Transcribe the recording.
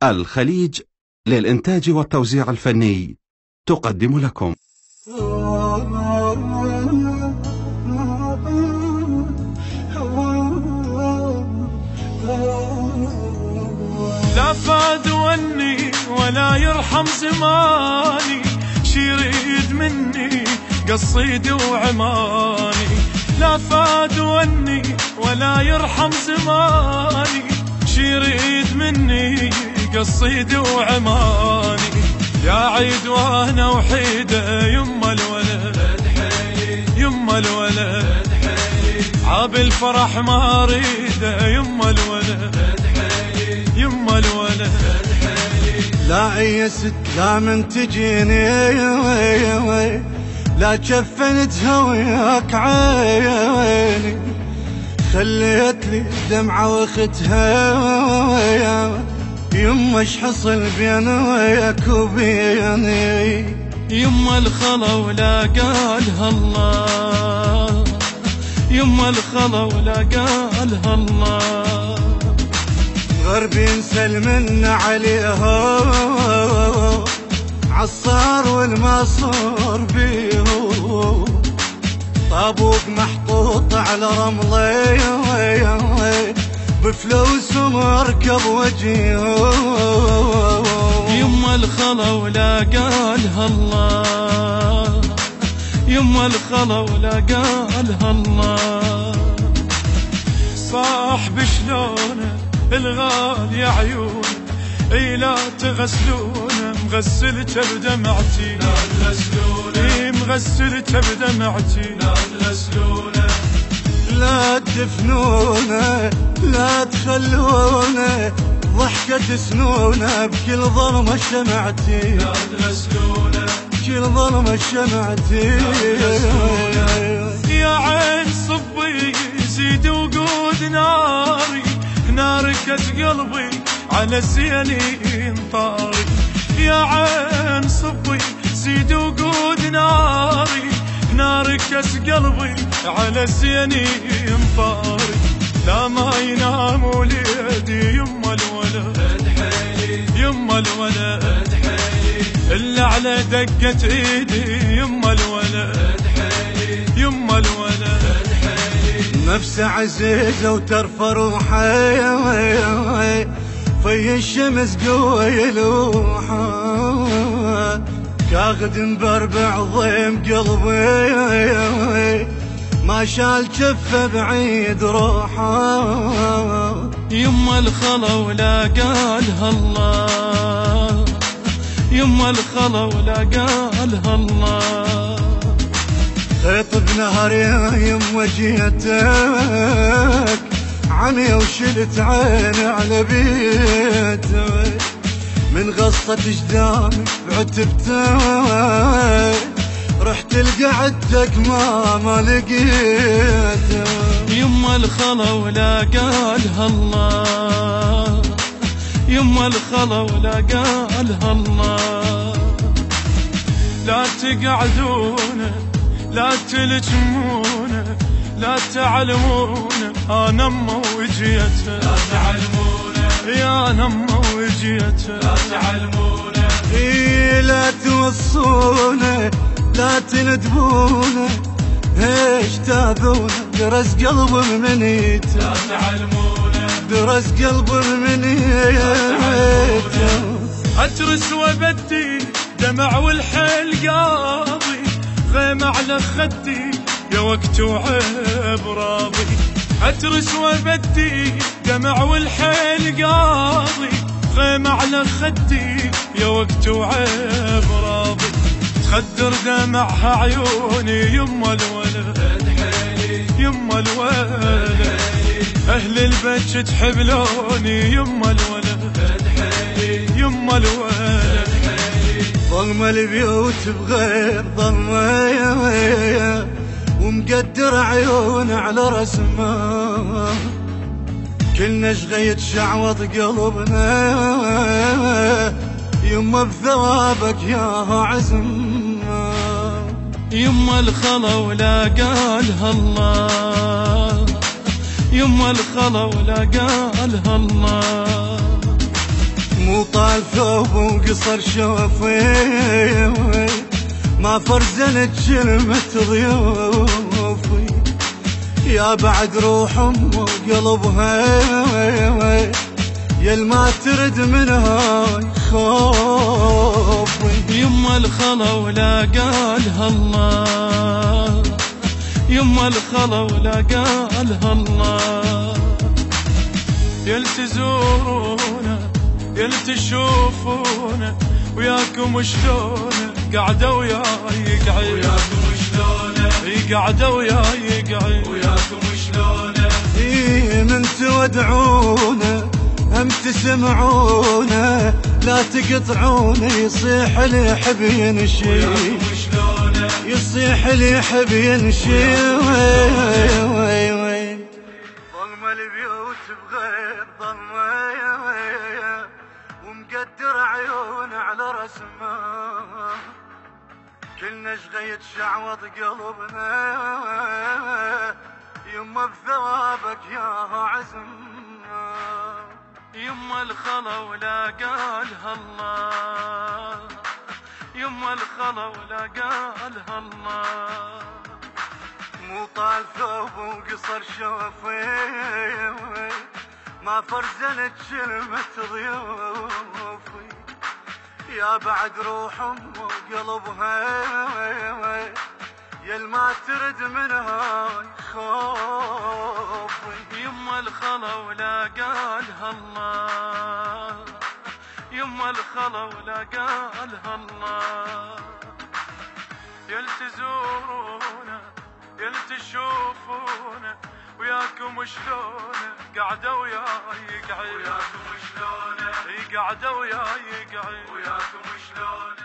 الخليج للإنتاج والتوزيع الفني تقدم لكم. لا فاد وني ولا يرحم زماني، شيريد مني قصيد وعماني. لا فاد وني ولا يرحم زماني، شيريد مني قصيد وعماني. يا عيد وانا وحيده يما الولد، يما الولد عاب الفرح ما اريده، يما الولد، يما الولد. لا يست لا من تجيني، لا جفنتها وياك عيني، خليت لي دمعة واختها. يما اش حصل بين وياك وبيني؟ يما الخلا ولا قالها الله، يما الخلا ولا قالها الله. غربين سلمنا عليها، عالصار والمصور بيه، طابوق محطوط على رملي، بفلوس ومركب وجيه. يما الخلا ولا قالها الله، يما الخلا ولا قالها الله. صاحب شلونه الغالي عيونه، اي لا تغسلونه، مغسلته بدمعتي. لا تغسلونه، مغسلته بدمعتي. لا تغسلونه، لا تدفنونه، لا تخلونه، ضحكة سنونه بكل ظلمة شمعتي. لا تغسلونه، بكل ظلمة شمعتي. يا عين صبي زيد وقود ناري، ناركت قلبي على سيلين طاري. يا عين صبي زيد وقود ناري، ناركت قلبي على سيلين طاري. لا ما ينام وليدي يما الولد، يما الولد إلا على دقة ايدي. يما الولد، يما الولد نفسه عزيزة وترفع روحي، في الشمس قوة يلوحه، كاخد مبربع ضيم قلبي، ما شال جفه بعيد روحه. يما الخلا ولا قالها الله، يما الخلا ولا قالها الله. خيط بنهر يما جيتك، عمي وشلت عيني على بيتك، من غصة جدامك بعتبتك، رحت لقعدتك ما لقيتك. يما الخلا ولا قالها الله، يما الخلا ولا قالها الله. لا تقعدونه، لا تلجمونه، لا تعلمونه، انا امه وجيته. لا تعلمونه يا امه وجيته. لا تعلمونه، لا توصونه، لا تندبونه، ايش تابونه، درس قلب منيته. لا تعلمونه، درس قلب منيته. اترس وبدي دمع والحيل قاضي، غيم على خدي يا وقت وعيب راضي. اترس وبدي دمع والحيل قاضي، غيم على خدي يا وقت وعيب راضي. تخدر دمعها عيوني يما الولد، يما الولد اهل البيت تحب لوني. يما الولد، يما الولد ظلمة البيوت بغير ظلمة، ومقدر عيون على رسمه، كلنا شغيت شعوط قلبنا، يما بثوابك ياها عزمنا. يما الخلا ولا قالها الله، يما الخلا ولا قالها الله. مو طال ثوب وقصر شوفي، ما فرزلت كلمة ضيوفي، يا بعد روح أم وقلبها يا ما ترد من هاي خوفي. يما الخلا ولا قالها الله، يما الخلا ولا قالها الله، يل تزورونا يل تشوفونا وياكم شلونه قعدة وياي قعيد، وياكم شلونه قعدة وياي قعيد، وياكم شلونه من تودعونا هم تسمعونا لا تقطعونا، يصيح اللي يحب ينشي، يصيح اللي يحب ينشي. ظلم البيوت بغير ظلمة ومقدر عيون على رسمه، كلنا شغيت شعوض قلبنا، يما بثوابك يا عزم. يما الخلا ولا قالها الله، يما الخلا ولا قالها الله، مو طال ثوب وقصر شوفي، ما فرزلت كلمة ضيوفي، يا بعد روح أم وقلبها يا ما ترد من هاي خوفي. يما الخلا ولا قالها الله، يما الخلا ولا قالها الله، يل تزورونا يل تشوفونا وياكم شلونه قعدة وياي قعيد، وياكم شلونه قعدة وياي قعيد، وياكم شلونه